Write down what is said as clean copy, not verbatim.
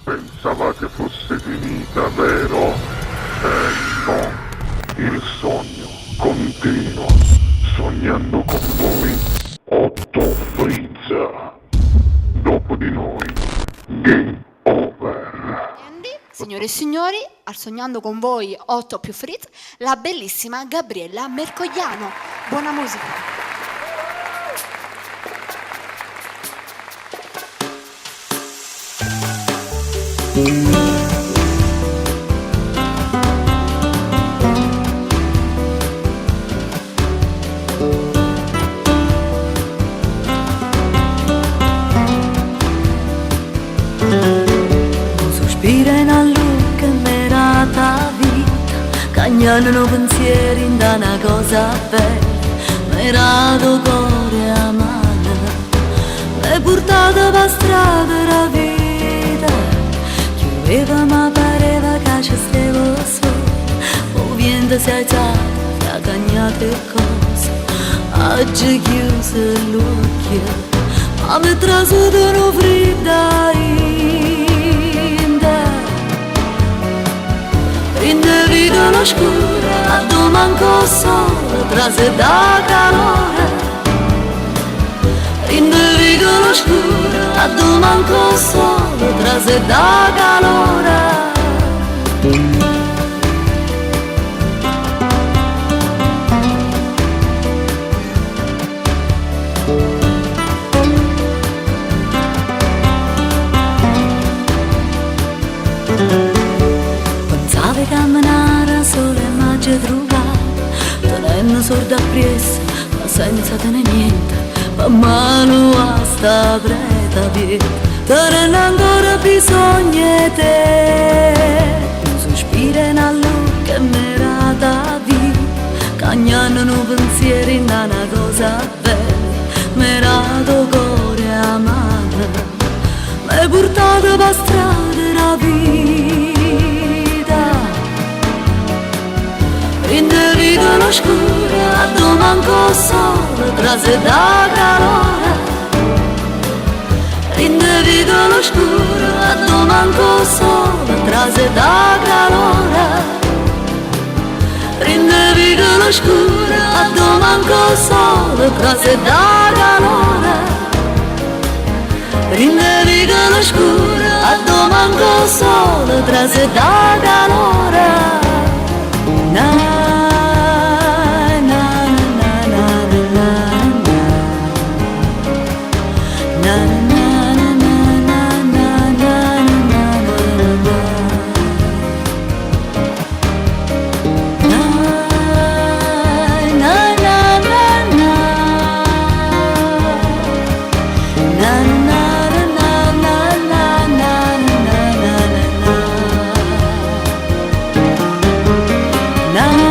Pensavate fosse finita, vero? No, il sogno continua, sognando con voi, Otto Frizza. Dopo di noi, game over. Andy, signore e signori, al Sognando con voi 8 più Fritz, la bellissima Gabriella Mercogliano. Buona musica. Un sospiro in a che merata vita, cagnano pensieri in da una cosa bella, merato cuore a mano, l'hai portato per strada la vita, chiudeva ma pareva che ci stavo solo, o vento si è alzato, si è cagnato e cosa, oggi chiuso l'occhio, ma mi trasudono fredda in vita l'oscura, a domanco sole, trase da calore. In vita l'oscura, a domanco sole, trase da calore. Pensavi camminare solo e mangi truccare, tenendo sorda appresso, ma senza tenere niente, ma mano a sta preta vita, tenendo ancora bisogno di te. Un sospiro in allo che merata vita, cagnano pensieri in una cosa bella, merato cuore a mano, m'hai portato per strada la vita. In vita l'oscura, a domanco sole, trase da calore. In vita l'oscura, a domanco sole, trase da calore. In vita l'oscura, a domanco sole, trase da calore. In vita l'oscura, a domanco sole, trase da calore. Na na